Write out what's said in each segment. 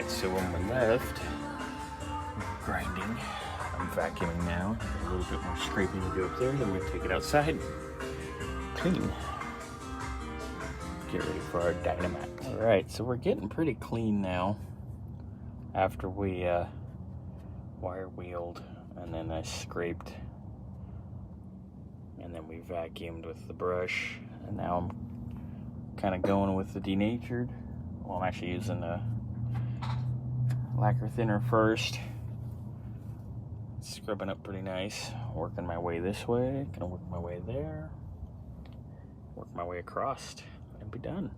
Alright, so when we left, grinding, I'm vacuuming now. A little bit more scraping to do up there, then we'll take it outside, clean. Get ready for our Dynomat. Alright, so we're getting pretty clean now after we wire wheeled, and then I scraped, and then we vacuumed with the brush, and now I'm kind of going with the denatured. Well, I'm actually using a lacquer thinner first. Scrubbing up pretty nice. Working my way this way. Gonna work my way there. Work my way across and be done.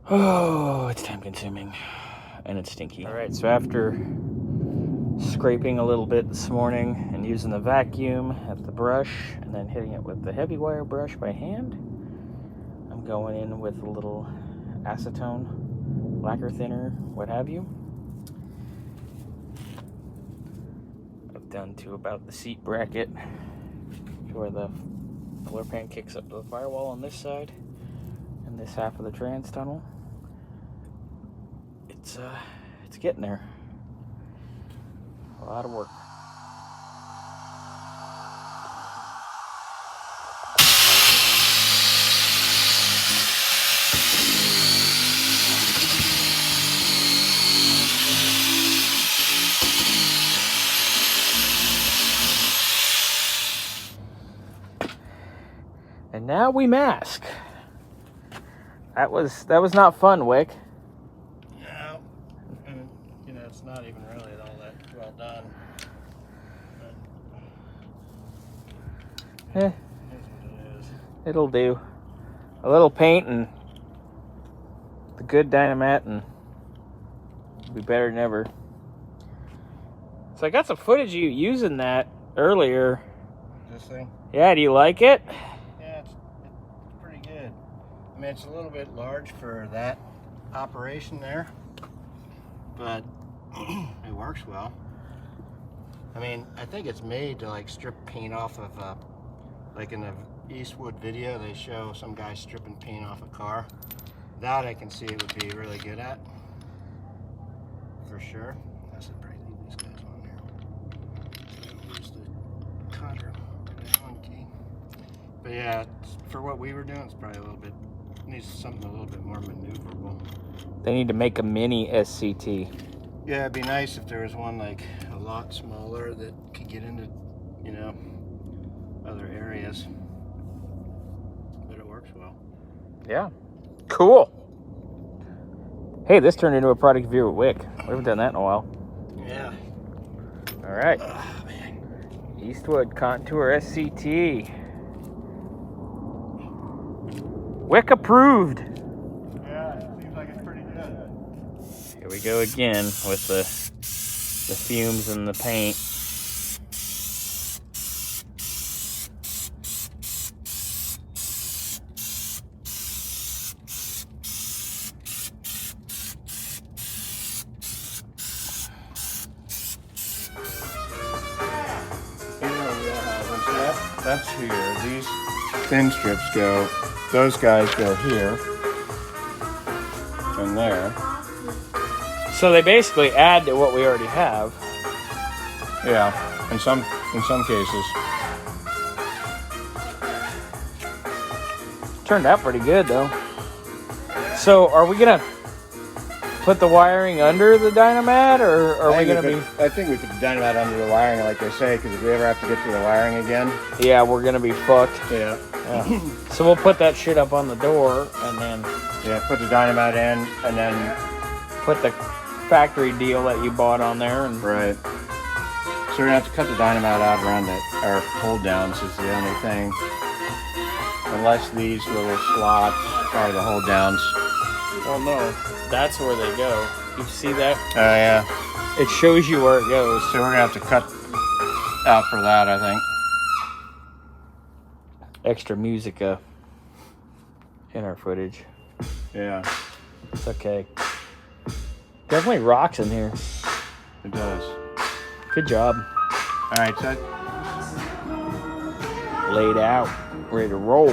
Oh, it's time consuming. And it's stinky. Alright, so after scraping a little bit this morning and using the vacuum at the brush and then hitting it with the heavy wire brush by hand, I'm going in with a little acetone, lacquer thinner, what have you. I've done to about the seat bracket to where the floor pan kicks up to the firewall on this side and this half of the trans tunnel. It's getting there. A lot of work. And now we mask. That was not fun, Wick. No, and you know it's not even really all that well done. But Eh, it is what it is. it'll do. A little paint and the good Dynomat, and it'll be better than ever. So I got some footage of you using that earlier. This thing? Yeah, do you like it? Yeah, it's pretty good. I mean, it's a little bit large for that operation there, but it works well. I mean, I think it's made to like strip paint off of, like in the Eastwood video, they show some guy stripping paint off a car. That I can see it would be really good at, for sure. I should probably leave these guys on there. Use the cutter, the Allen key. But yeah, for what we were doing, it's probably a little bit, needs something a little bit more maneuverable. They need to make a mini SCT. Yeah, it'd be nice if there was one like a lot smaller that could get into, you know, other areas. But it works well. Yeah. Cool. Hey, this turned into a product review at Wick. We haven't done that in a while. Yeah. All right. Oh, man. Eastwood Contour SCT. Wick approved. Yeah, it seems like it's pretty good. Here we go again with the fumes and the paint. That's here. These thin strips go, those guys go here and there. So they basically add to what we already have. Yeah, in some cases. Turned out pretty good though. So are we gonna put the wiring under the Dynomat, or are we gonna be? I think we could Dynomat under the wiring, like they say, because if we ever have to get to the wiring again. Yeah, we're gonna be fucked. Yeah. Yeah. So we'll put that shit up on the door, and then Yeah, put the Dynomat in, and then. put the factory deal that you bought on there, and Right. So we're gonna have to cut the Dynomat out around it. Our hold downs is the only thing. Unless these little slots are the hold downs. well, no, that's where they go. You see that? Oh yeah. It shows you where it goes. So we're gonna have to cut out for that, I think. Extra music in our footage. Yeah, It's okay. Definitely rocks in here. it does. Good job. All right, so Laid out, ready to roll.